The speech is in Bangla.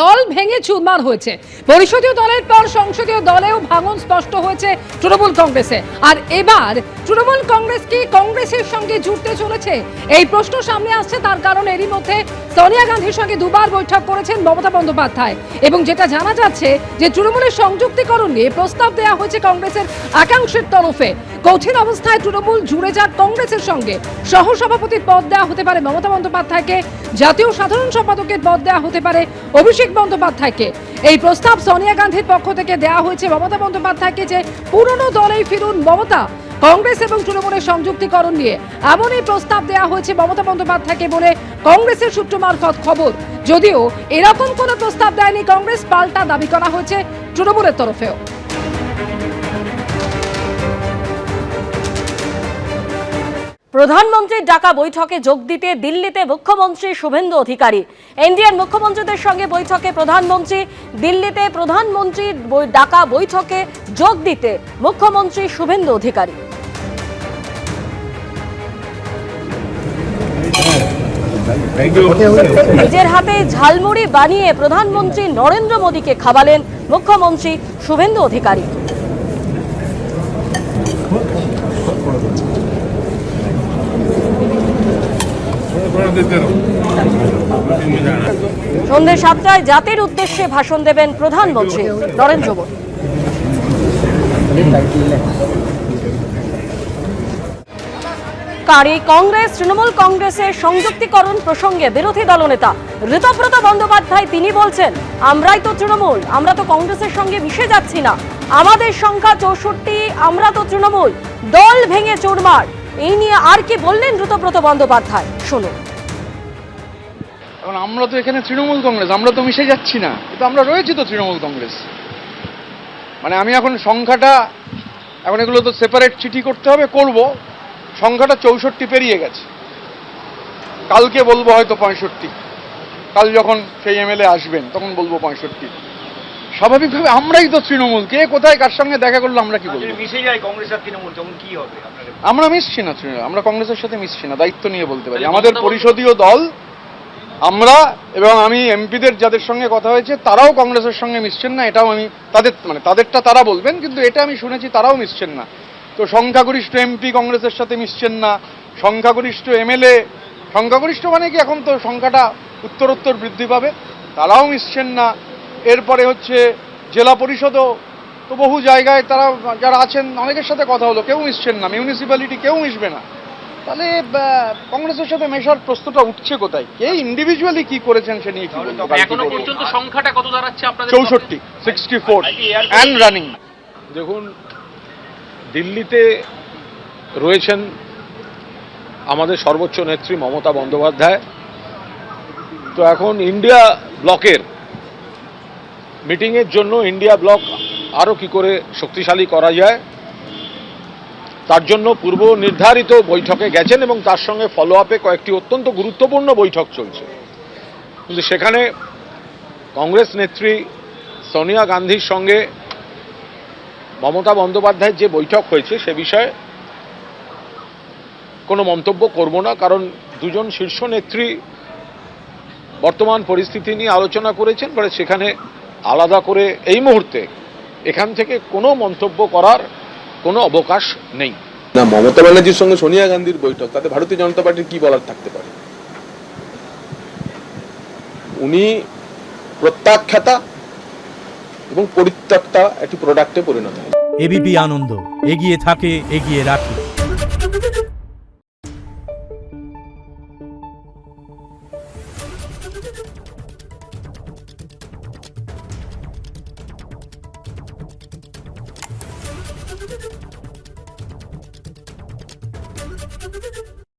দল ভেঙে চুরমার হয়েছে। পরিষদীয় দলের পর সংসদীয় দলেও ভাঙন স্পষ্ট হয়েছে তৃণমূল কংগ্রেসে। আর এবার তৃণমূল কংগ্রেস কি কংগ্রেসের সঙ্গে জুড়তে চলেছে, এই প্রশ্ন সামনে আসছে। তার কারণ এরই মধ্যে সোনিয়া গান্ধীর সঙ্গে দুবার বৈঠক করেছেন মমতা বন্দ্যোপাধ্যায়, এবং যেটা জানা যাচ্ছে যে তৃণমূলের সংযুক্তিকরণ নিয়ে প্রস্তাব দেওয়া হয়েছে কংগ্রেসের একাংশের তরফে। কঠিন অবস্থায় তৃণমূল জুড়ে যাক কংগ্রেসের সঙ্গে। সহসভাপতির পদ দেওয়া হতে পারে মমতা বন্দ্যোপাধ্যায়কে, জাতীয় সাধারণ সম্পাদকের পদ দেওয়া হতে পারে অভিষেক বন্দ্যোপাধ্যায়কে। এই প্রস্তাব সোনিয়া গান্ধীর পক্ষ থেকে দেওয়া হয়েছে মমতা বন্দ্যোপাধ্যায়কে যে পুরনো দলেই ফিরুন মমতা, কংগ্রেস এবং তৃণমূলের সংযুক্তিকরণ নিয়ে এমনই প্রস্তাব দেওয়া হয়েছে মমতা বন্দ্যোপাধ্যায়কে বলে কংগ্রেসের সূত্র মারফত খবর। যদিও এরকম কোনো প্রস্তাব দেয়নি কংগ্রেস, পাল্টা দাবি করা হয়েছে তৃণমূলের তরফেও। প্রধানমন্ত্রীর ডাকা বৈঠকে যোগ দিতে দিল্লিতে মুখ্যমন্ত্রী শুভেন্দু অধিকারী। ইন্ডিয়ান মুখ্যমন্ত্রীদের সঙ্গে বৈঠকে প্রধানমন্ত্রী, দিল্লিতে প্রধানমন্ত্রীর ডাকা বৈঠকে যোগ দিতে মুখ্যমন্ত্রী শুভেন্দু অধিকারী। নিজের হাতে ঝালমুড়ি বানিয়ে প্রধানমন্ত্রী নরেন্দ্র মোদীকে খাওয়ালেন মুখ্যমন্ত্রী শুভেন্দু অধিকারী। সন্ধ্যে 7টায় জাতির উদ্দেশ্যে ভাষণ দেবেন প্রধানমন্ত্রী নরেন্দ্র মোদী। কংগ্রেস তৃণমূল কংগ্রেসের সংযুক্তিকরণ প্রসঙ্গে বিরোধী দলনেতা ঋতব্রত বন্দ্যোপাধ্যায় তিনি বলছেন, আমরাই তো তৃণমূল, আমরা তো কংগ্রেসের সঙ্গে মিশে যাচ্ছি না, আমাদের সংখ্যা 64, আমরা তো তৃণমূল, দল ভেঙে চুরমার। এই নিয়ে আর কি বললেন ঋতব্রত বন্দ্যোপাধ্যায়, শুনুন। এখন আমরা তো এখানে তৃণমূল কংগ্রেস, আমরা তো মিশে যাচ্ছি না, কিন্তু আমরা রয়েছি তো তৃণমূল কংগ্রেস। মানে আমি এখন সংখ্যাটা, এখন এগুলো তো সেপারেট চিঠি করতে হবে, করব। সংখ্যাটা 64 পেরিয়ে গেছে, কালকে বলবো হয়তো 65, কাল যখন সেই এমএলএ আসবেন তখন বলবো 65। স্বাভাবিকভাবে আমরাই তো তৃণমূল, কে কোথায় কার সঙ্গে দেখা করলো আমরা কি বলবো? মিশে যায় কংগ্রেস আর তৃণমূল, তখন কি হবে? আমরা মিশছি না, আমরা কংগ্রেসের সাথে মিশছি না, দায়িত্ব নিয়ে বলতে পারি। আমাদের পরিষদীয় দল, আমরা এবং আমি এমপিদের যাদের সঙ্গে কথা হয়েছে তারাও কংগ্রেসের সঙ্গে মিশছেন না, এটাও আমি তাদেরটা তারা বলবেন, কিন্তু এটা আমি শুনেছি তারাও মিশছেন না। তো সংখ্যাগরিষ্ঠ এমপি কংগ্রেসের সাথে মিশছেন না, সংখ্যাগরিষ্ঠ এমএলএ, সংখ্যাগরিষ্ঠ মানে কি এখন তো সংখ্যাটা উত্তরোত্তর বৃদ্ধি পাবে, তারাও মিশছেন না। এরপরে হচ্ছে জেলা পরিষদও তো বহু জায়গায় তারা যারা আছেন অনেকের সাথে কথা হলো, কেউ মিশছেন না, মিউনিসিপ্যালিটি কেউ মিশবে না। তাহলে কংগ্রেসের সাথে মেশার প্রশ্নটা উঠছে কোথায়? কে ইন্ডিভিজুয়ালি কি করেছেন সে নিয়ে কি বলবো? এখনো পর্যন্ত সংখ্যাটা কত দাঁড়াচ্ছে আপনাদের? 64 অ্যান্ড রানিং। দেখুন, দিল্লিতে রয়েছেন আমাদের সর্বোচ্চ নেত্রী মমতা বন্দ্যোপাধ্যায়। তো এখন ইন্ডিয়া ব্লকের মিটিংয়ের জন্য ইন্ডিয়া ব্লক আরও কি করে শক্তিশালী করা যায় তার জন্য পূর্ব নির্ধারিত বৈঠকে গেছেন, এবং তার সঙ্গে ফলো আপে কয়েকটি অত্যন্ত গুরুত্বপূর্ণ বৈঠক চলছে। কিন্তু সেখানে কংগ্রেস নেত্রী সোনিয়া গান্ধীর সঙ্গে মমতা বন্দ্যোপাধ্যায়ের যে বৈঠক হয়েছে সে বিষয়ে কোনো মন্তব্য করব না, কারণ দুজন শীর্ষ নেত্রী বর্তমান পরিস্থিতি নিয়ে আলোচনা করেছেন, ফলে সেখানে আলাদা করে এই মুহূর্তে এখান থেকে কোনো মন্তব্য করার কোনো অবকাশ নেই। না, মমতা ব্যানার্জির সঙ্গে সোনিয়া গান্ধীর বৈঠক, তাতে ভারতীয় জনতা পার্টির কি বলার থাকতে পারে? উনি প্রত্যাখ্যাতা এবং পরিত্যক্তা একটি প্রোডাক্টে পরিণত হয়। এবিপি আনন্দ এগিয়ে থাকে, এগিয়ে রাখে। Thank you.